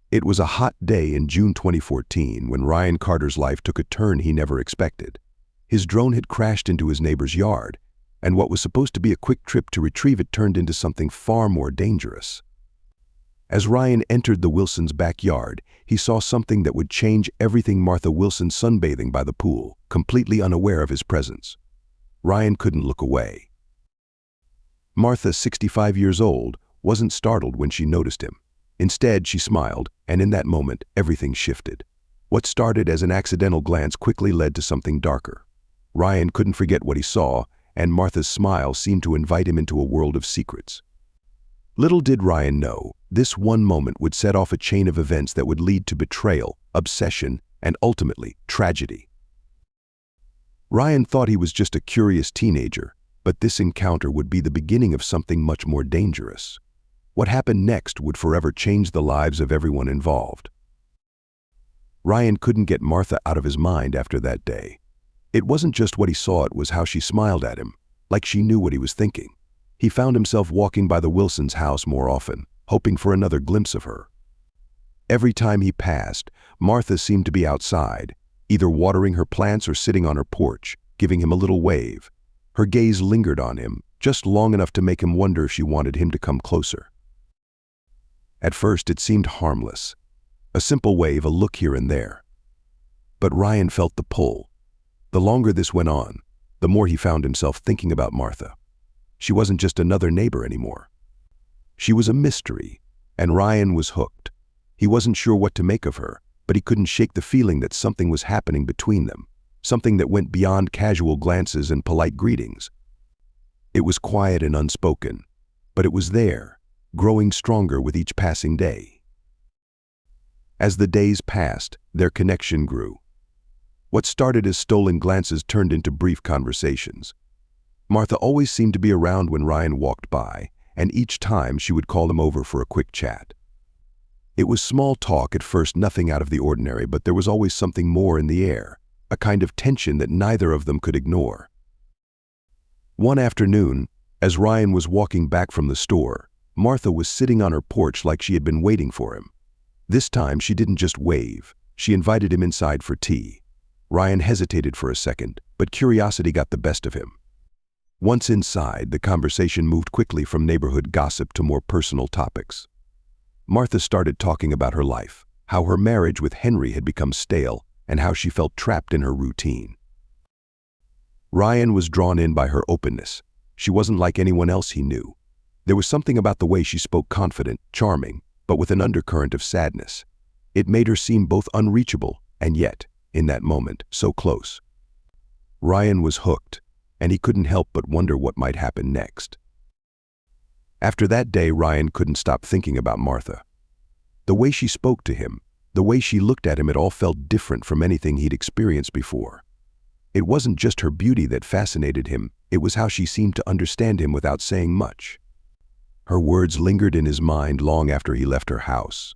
It was a hot day in June 2014 when Ryan Carter's life took a turn he never expected. His drone had crashed into his neighbor's yard, and what was supposed to be a quick trip to retrieve it turned into something far more dangerous. As Ryan entered the Wilsons' backyard, he saw something that would change everything. Martha Wilson sunbathing by the pool, completely unaware of his presence. Ryan couldn't look away. Martha, 65 years old, wasn't startled when she noticed him. Instead, she smiled, and in that moment, everything shifted. What started as an accidental glance quickly led to something darker. Ryan couldn't forget what he saw, and Martha's smile seemed to invite him into a world of secrets. Little did Ryan know, this one moment would set off a chain of events that would lead to betrayal, obsession, and ultimately, tragedy. Ryan thought he was just a curious teenager, but this encounter would be the beginning of something much more dangerous. What happened next would forever change the lives of everyone involved. Ryan couldn't get Martha out of his mind after that day. It wasn't just what he saw, it was how she smiled at him, like she knew what he was thinking. He found himself walking by the Wilsons' house more often, hoping for another glimpse of her. Every time he passed, Martha seemed to be outside, either watering her plants or sitting on her porch, giving him a little wave. Her gaze lingered on him, just long enough to make him wonder if she wanted him to come closer. At first, it seemed harmless, a simple wave, a look here and there. But Ryan felt the pull. The longer this went on, the more he found himself thinking about Martha. She wasn't just another neighbor anymore. She was a mystery, and Ryan was hooked. He wasn't sure what to make of her, but he couldn't shake the feeling that something was happening between them, something that went beyond casual glances and polite greetings. It was quiet and unspoken, but it was there, growing stronger with each passing day. As the days passed, their connection grew. What started as stolen glances turned into brief conversations. Martha always seemed to be around when Ryan walked by, and each time she would call him over for a quick chat. It was small talk at first, nothing out of the ordinary, but there was always something more in the air, a kind of tension that neither of them could ignore. One afternoon, as Ryan was walking back from the store, Martha was sitting on her porch like she had been waiting for him. This time, she didn't just wave, she invited him inside for tea. Ryan hesitated for a second, but curiosity got the best of him. Once inside, the conversation moved quickly from neighborhood gossip to more personal topics. Martha started talking about her life, how her marriage with Henry had become stale, and how she felt trapped in her routine. Ryan was drawn in by her openness. She wasn't like anyone else he knew. There was something about the way she spoke, confident, charming, but with an undercurrent of sadness. It made her seem both unreachable and yet, in that moment, so close. Ryan was hooked, and he couldn't help but wonder what might happen next. After that day, Ryan couldn't stop thinking about Martha. The way she spoke to him, the way she looked at him, it all felt different from anything he'd experienced before. It wasn't just her beauty that fascinated him, it was how she seemed to understand him without saying much. Her words lingered in his mind long after he left her house.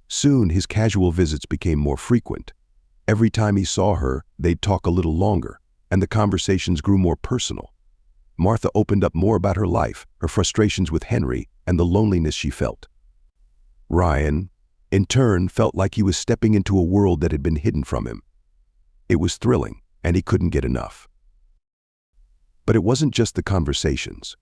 Soon, his casual visits became more frequent. Every time he saw her, they'd talk a little longer, and the conversations grew more personal. Martha opened up more about her life, her frustrations with Henry, and the loneliness she felt. Ryan, in turn, felt like he was stepping into a world that had been hidden from him. It was thrilling, and he couldn't get enough. But it wasn't just the conversations.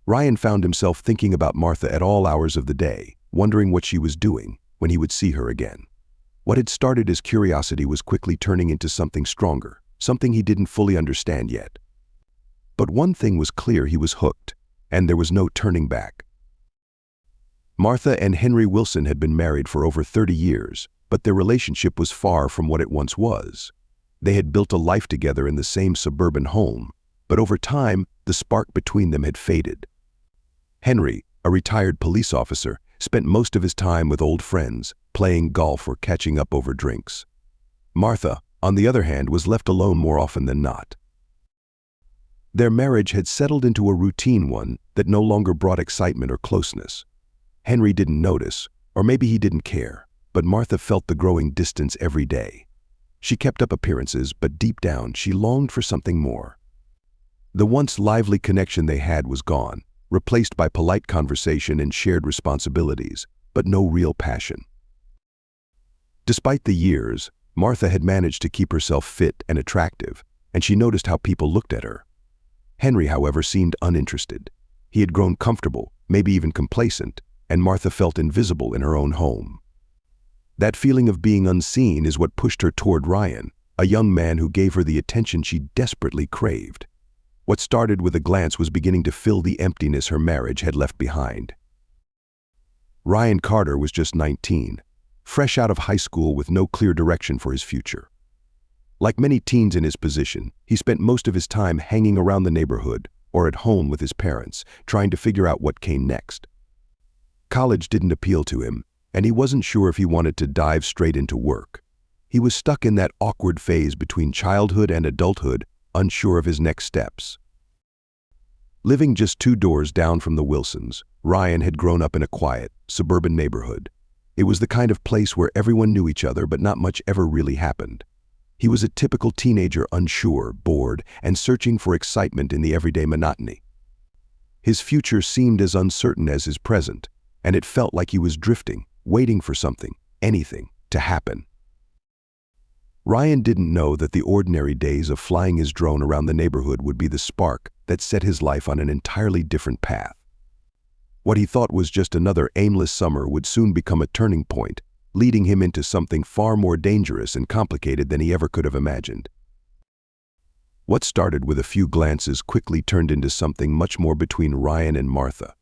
Ryan found himself thinking about Martha at all hours of the day, wondering what she was doing, when he would see her again. What had started as curiosity was quickly turning into something stronger, something he didn't fully understand yet. But one thing was clear: he was hooked, and there was no turning back. Martha and Henry Wilson had been married for over 30 years, but their relationship was far from what it once was. They had built a life together in the same suburban home, but over time, the spark between them had faded. Henry, a retired police officer, spent most of his time with old friends, playing golf or catching up over drinks. Martha, on the other hand, was left alone more often than not. Their marriage had settled into a routine, one that no longer brought excitement or closeness. Henry didn't notice, or maybe he didn't care, but Martha felt the growing distance every day. She kept up appearances, but deep down she longed for something more. The once lively connection they had was gone, replaced by polite conversation and shared responsibilities, but no real passion. Despite the years, Martha had managed to keep herself fit and attractive, and she noticed how people looked at her. Henry, however, seemed uninterested. He had grown comfortable, maybe even complacent, and Martha felt invisible in her own home. That feeling of being unseen is what pushed her toward Ryan, a young man who gave her the attention she desperately craved. What started with a glance was beginning to fill the emptiness her marriage had left behind. Ryan Carter was just 19, fresh out of high school with no clear direction for his future. Like many teens in his position, he spent most of his time hanging around the neighborhood or at home with his parents, trying to figure out what came next. College didn't appeal to him, and he wasn't sure if he wanted to dive straight into work. He was stuck in that awkward phase between childhood and adulthood, unsure of his next steps. Living just 2 doors down from the Wilsons, Ryan had grown up in a quiet, suburban neighborhood. It was the kind of place where everyone knew each other, but not much ever really happened. He was a typical teenager, unsure, bored, and searching for excitement in the everyday monotony. His future seemed as uncertain as his present, and it felt like he was drifting, waiting for something, anything, to happen. Ryan didn't know that the ordinary days of flying his drone around the neighborhood would be the spark that set his life on an entirely different path. What he thought was just another aimless summer would soon become a turning point, leading him into something far more dangerous and complicated than he ever could have imagined. What started with a few glances quickly turned into something much more between Ryan and Martha.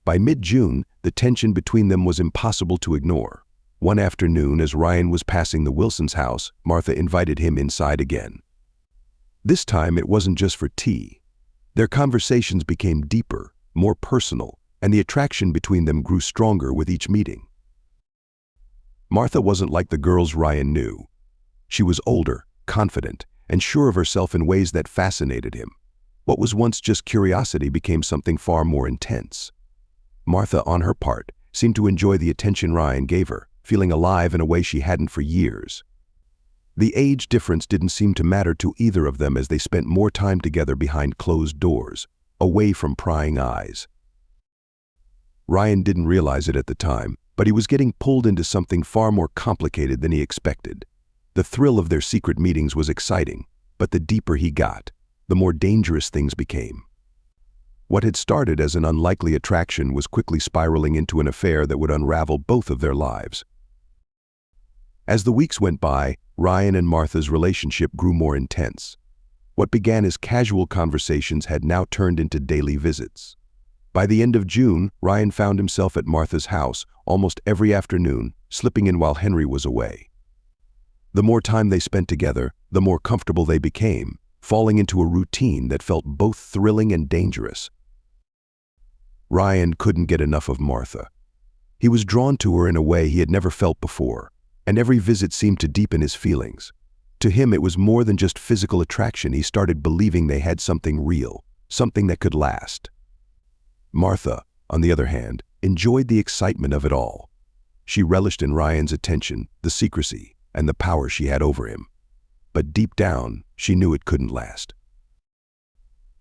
By mid-June, the tension between them was impossible to ignore. One afternoon, as Ryan was passing the Wilsons' house, Martha invited him inside again. This time, it wasn't just for tea. Their conversations became deeper, more personal, and the attraction between them grew stronger with each meeting. Martha wasn't like the girls Ryan knew. She was older, confident, and sure of herself in ways that fascinated him. What was once just curiosity became something far more intense. Martha, on her part, seemed to enjoy the attention Ryan gave her, feeling alive in a way she hadn't for years. The age difference didn't seem to matter to either of them as they spent more time together behind closed doors, away from prying eyes. Ryan didn't realize it at the time, but he was getting pulled into something far more complicated than he expected. The thrill of their secret meetings was exciting, but the deeper he got, the more dangerous things became. What had started as an unlikely attraction was quickly spiraling into an affair that would unravel both of their lives. As the weeks went by, Ryan and Martha's relationship grew more intense. What began as casual conversations had now turned into daily visits. By the end of June, Ryan found himself at Martha's house almost every afternoon, slipping in while Henry was away. The more time they spent together, the more comfortable they became, falling into a routine that felt both thrilling and dangerous. Ryan couldn't get enough of Martha. He was drawn to her in a way he had never felt before, and every visit seemed to deepen his feelings. To him, it was more than just physical attraction. He started believing they had something real, something that could last. Martha, on the other hand, enjoyed the excitement of it all. She relished in Ryan's attention, the secrecy, and the power she had over him. But deep down, she knew it couldn't last.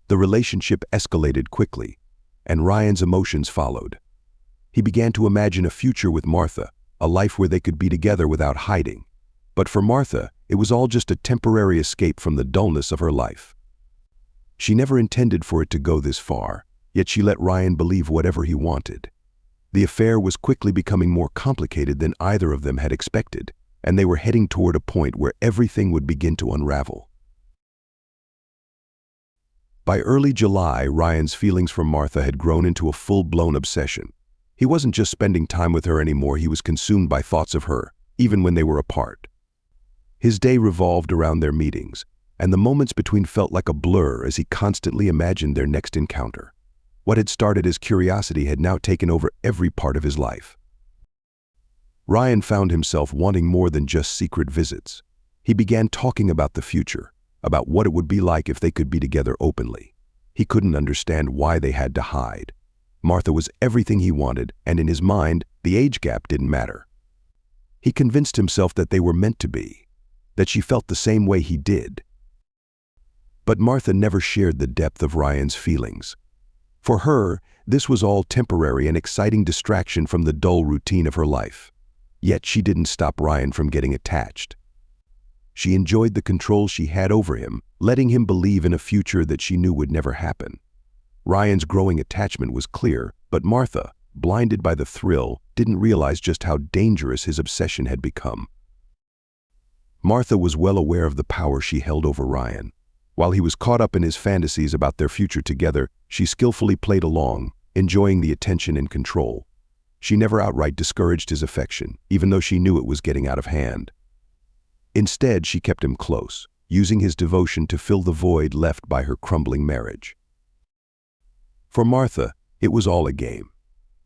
The relationship escalated quickly, and Ryan's emotions followed. He began to imagine a future with Martha, a life where they could be together without hiding. But for Martha, it was all just a temporary escape from the dullness of her life. She never intended for it to go this far, yet she let Ryan believe whatever he wanted. The affair was quickly becoming more complicated than either of them had expected, and they were heading toward a point where everything would begin to unravel. By early July, Ryan's feelings for Martha had grown into a full-blown obsession. He wasn't just spending time with her anymore, he was consumed by thoughts of her, even when they were apart. His day revolved around their meetings, and the moments between felt like a blur as he constantly imagined their next encounter. What had started as curiosity had now taken over every part of his life. Ryan found himself wanting more than just secret visits. He began talking about the future, about what it would be like if they could be together openly. He couldn't understand why they had to hide. Martha was everything he wanted, and in his mind, the age gap didn't matter. He convinced himself that they were meant to be, that she felt the same way he did. But Martha never shared the depth of Ryan's feelings. For her, this was all temporary and exciting distraction from the dull routine of her life. Yet she didn't stop Ryan from getting attached. She enjoyed the control she had over him, letting him believe in a future that she knew would never happen. Ryan's growing attachment was clear, but Martha, blinded by the thrill, didn't realize just how dangerous his obsession had become. Martha was well aware of the power she held over Ryan. While he was caught up in his fantasies about their future together, she skillfully played along, enjoying the attention and control. She never outright discouraged his affection, even though she knew it was getting out of hand. Instead, she kept him close, using his devotion to fill the void left by her crumbling marriage. For Martha, it was all a game.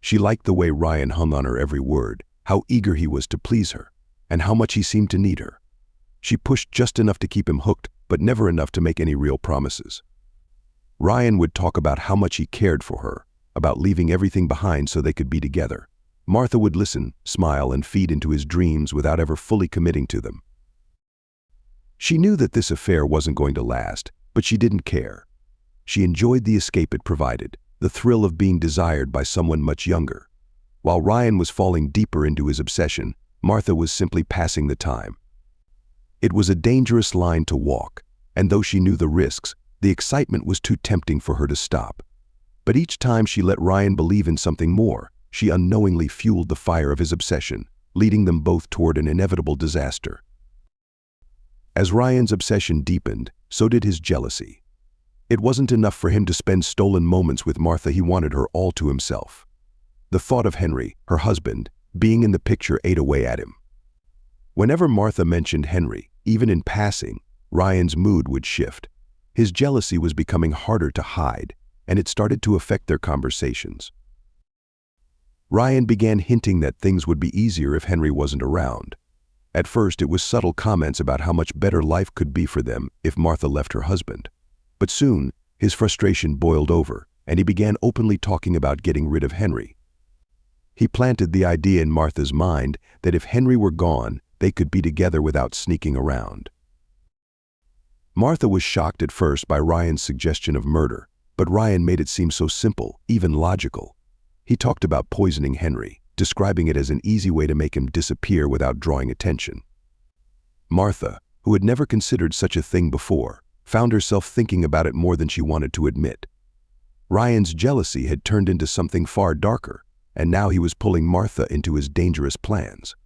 She liked the way Ryan hung on her every word, how eager he was to please her, and how much he seemed to need her. She pushed just enough to keep him hooked, but never enough to make any real promises. Ryan would talk about how much he cared for her, about leaving everything behind so they could be together. Martha would listen, smile, and feed into his dreams without ever fully committing to them. She knew that this affair wasn't going to last, but she didn't care. She enjoyed the escape it provided, the thrill of being desired by someone much younger. While Ryan was falling deeper into his obsession, Martha was simply passing the time. It was a dangerous line to walk, and though she knew the risks, the excitement was too tempting for her to stop. But each time she let Ryan believe in something more, she unknowingly fueled the fire of his obsession, leading them both toward an inevitable disaster. As Ryan's obsession deepened, so did his jealousy. It wasn't enough for him to spend stolen moments with Martha, he wanted her all to himself. The thought of Henry, her husband, being in the picture ate away at him. Whenever Martha mentioned Henry, even in passing, Ryan's mood would shift. His jealousy was becoming harder to hide, and it started to affect their conversations. Ryan began hinting that things would be easier if Henry wasn't around. At first, it was subtle comments about how much better life could be for them if Martha left her husband. But soon, his frustration boiled over, and he began openly talking about getting rid of Henry. He planted the idea in Martha's mind that if Henry were gone, they could be together without sneaking around. Martha was shocked at first by Ryan's suggestion of murder, but Ryan made it seem so simple, even logical. He talked about poisoning Henry, describing it as an easy way to make him disappear without drawing attention. Martha, who had never considered such a thing before, found herself thinking about it more than she wanted to admit. Ryan's jealousy had turned into something far darker, and now he was pulling Martha into his dangerous plans.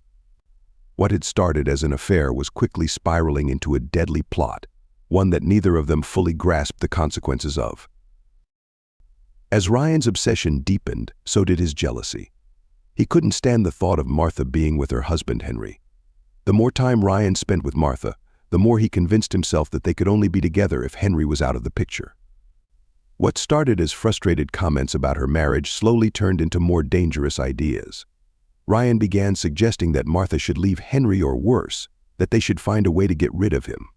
What had started as an affair was quickly spiraling into a deadly plot, one that neither of them fully grasped the consequences of. As Ryan's obsession deepened, so did his jealousy. He couldn't stand the thought of Martha being with her husband, Henry. The more time Ryan spent with Martha, the more he convinced himself that they could only be together if Henry was out of the picture. What started as frustrated comments about her marriage slowly turned into more dangerous ideas. Ryan began suggesting that Martha should leave Henry, or worse, that they should find a way to get rid of him.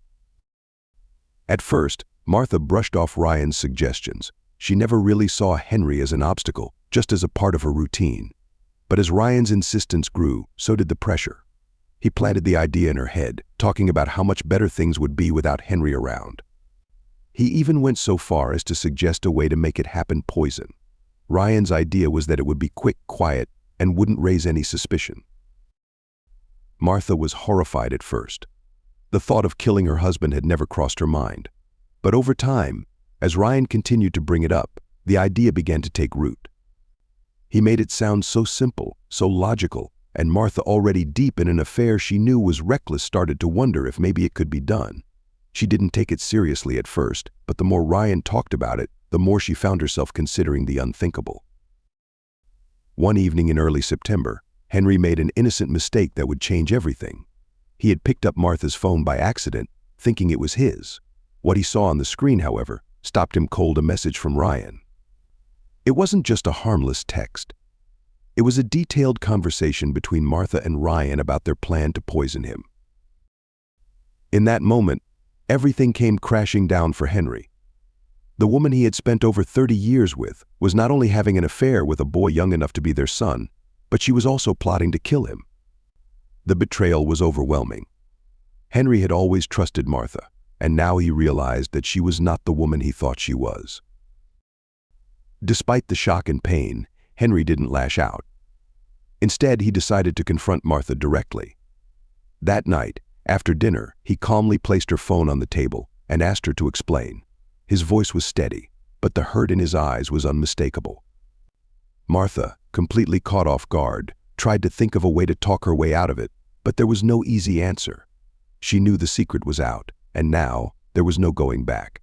At first, Martha brushed off Ryan's suggestions. She never really saw Henry as an obstacle, just as a part of her routine. But as Ryan's insistence grew, so did the pressure. He planted the idea in her head, talking about how much better things would be without Henry around. He even went so far as to suggest a way to make it happen: poison. Ryan's idea was that it would be quick, quiet, and wouldn't raise any suspicion. Martha was horrified at first. The thought of killing her husband had never crossed her mind. But over time, as Ryan continued to bring it up, the idea began to take root. He made it sound so simple, so logical, and Martha, already deep in an affair she knew was reckless, started to wonder if maybe it could be done. She didn't take it seriously at first, but the more Ryan talked about it, the more she found herself considering the unthinkable. One evening in early September, Henry made an innocent mistake that would change everything. He had picked up Martha's phone by accident, thinking it was his. What he saw on the screen, however, stopped him cold: a message from Ryan. It wasn't just a harmless text. It was a detailed conversation between Martha and Ryan about their plan to poison him. In that moment, everything came crashing down for Henry. The woman he had spent over 30 years with was not only having an affair with a boy young enough to be their son, but she was also plotting to kill him. The betrayal was overwhelming. Henry had always trusted Martha, and now he realized that she was not the woman he thought she was. Despite the shock and pain, Henry didn't lash out. Instead, he decided to confront Martha directly. That night, after dinner, he calmly placed her phone on the table and asked her to explain. His voice was steady, but the hurt in his eyes was unmistakable. Martha, completely caught off guard, tried to think of a way to talk her way out of it, but there was no easy answer. She knew the secret was out, and now there was no going back.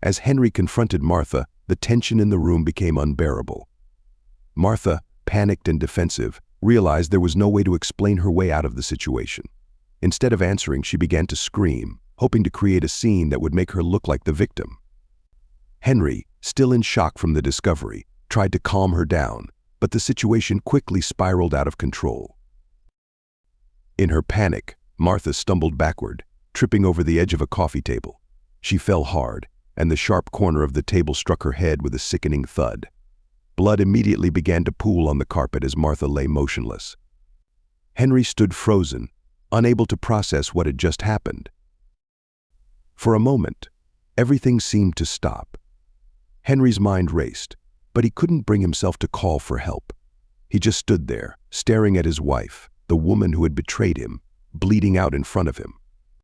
As Henry confronted Martha, the tension in the room became unbearable. Martha, panicked and defensive, realized there was no way to explain her way out of the situation. Instead of answering, she began to scream, hoping to create a scene that would make her look like the victim. Henry, still in shock from the discovery, tried to calm her down, but the situation quickly spiraled out of control. In her panic, Martha stumbled backward, tripping over the edge of a coffee table. She fell hard, and the sharp corner of the table struck her head with a sickening thud. Blood immediately began to pool on the carpet as Martha lay motionless. Henry stood frozen, unable to process what had just happened. For a moment, everything seemed to stop. Henry's mind raced, but he couldn't bring himself to call for help. He just stood there, staring at his wife, the woman who had betrayed him, bleeding out in front of him.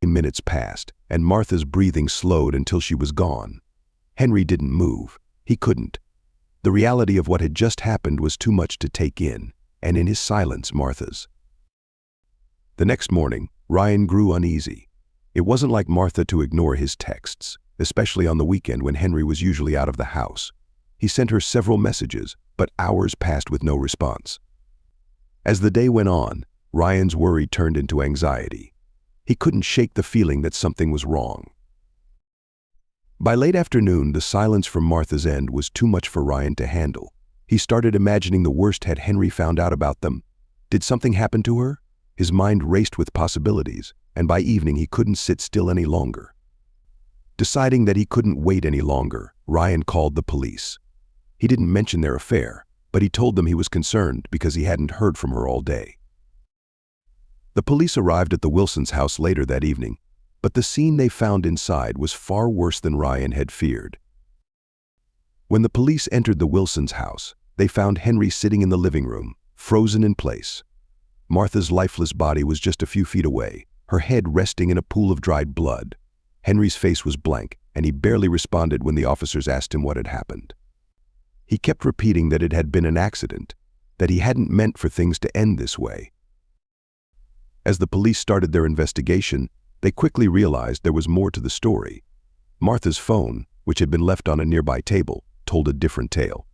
Minutes passed, and Martha's breathing slowed until she was gone. Henry didn't move. He couldn't. The reality of what had just happened was too much to take in, and in his silence, Martha's. The next morning, Ryan grew uneasy. It wasn't like Martha to ignore his texts, especially on the weekend when Henry was usually out of the house. He sent her several messages, but hours passed with no response. As the day went on, Ryan's worry turned into anxiety. He couldn't shake the feeling that something was wrong. By late afternoon, the silence from Martha's end was too much for Ryan to handle. He started imagining the worst had Henry found out about them. Did something happen to her? His mind raced with possibilities, and by evening he couldn't sit still any longer. Deciding that he couldn't wait any longer, Ryan called the police. He didn't mention their affair, but he told them he was concerned because he hadn't heard from her all day. The police arrived at the Wilsons' house later that evening, but the scene they found inside was far worse than Ryan had feared. When the police entered the Wilsons' house, they found Henry sitting in the living room, frozen in place. Martha's lifeless body was just a few feet away, her head resting in a pool of dried blood. Henry's face was blank, and he barely responded when the officers asked him what had happened. He kept repeating that it had been an accident, that he hadn't meant for things to end this way. As the police started their investigation, they quickly realized there was more to the story. Martha's phone, which had been left on a nearby table, told a different tale.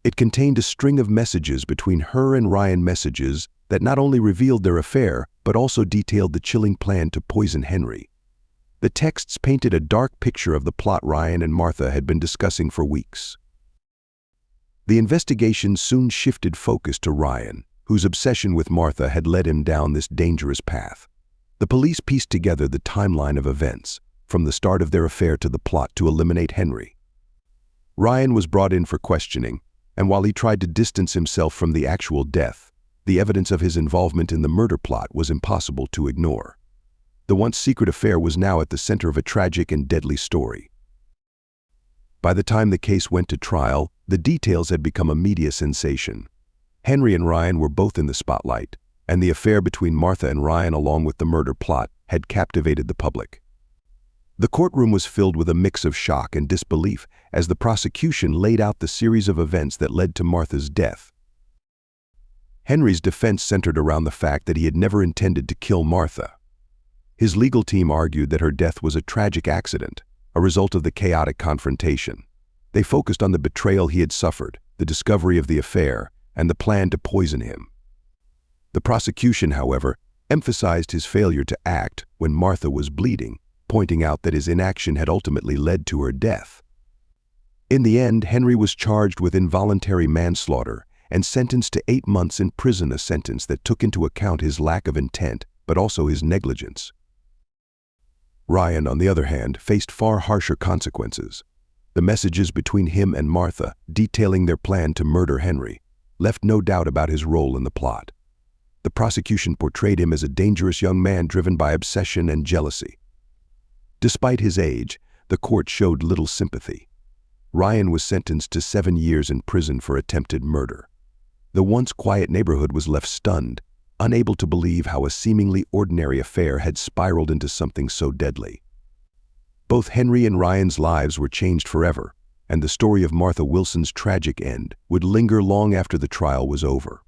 It contained a string of messages between her and Ryan, messages that not only revealed their affair, but also detailed the chilling plan to poison Henry. The texts painted a dark picture of the plot Ryan and Martha had been discussing for weeks. The investigation soon shifted focus to Ryan, whose obsession with Martha had led him down this dangerous path. The police pieced together the timeline of events, from the start of their affair to the plot to eliminate Henry. Ryan was brought in for questioning, and while he tried to distance himself from the actual death, the evidence of his involvement in the murder plot was impossible to ignore. The once secret affair was now at the center of a tragic and deadly story. By the time the case went to trial, the details had become a media sensation. Henry and Ryan were both in the spotlight, and the affair between Martha and Ryan, along with the murder plot, had captivated the public. The courtroom was filled with a mix of shock and disbelief as the prosecution laid out the series of events that led to Martha's death. Henry's defense centered around the fact that he had never intended to kill Martha. His legal team argued that her death was a tragic accident, a result of the chaotic confrontation. They focused on the betrayal he had suffered, the discovery of the affair, and the plan to poison him. The prosecution, however, emphasized his failure to act when Martha was bleeding, pointing out that his inaction had ultimately led to her death. In the end, Henry was charged with involuntary manslaughter and sentenced to 8 months in prison, a sentence that took into account his lack of intent, but also his negligence. Ryan, on the other hand, faced far harsher consequences. The messages between him and Martha, detailing their plan to murder Henry, left no doubt about his role in the plot. The prosecution portrayed him as a dangerous young man driven by obsession and jealousy. Despite his age, the court showed little sympathy. Ryan was sentenced to 7 years in prison for attempted murder. The once quiet neighborhood was left stunned, unable to believe how a seemingly ordinary affair had spiraled into something so deadly. Both Henry and Ryan's lives were changed forever, and the story of Martha Wilson's tragic end would linger long after the trial was over.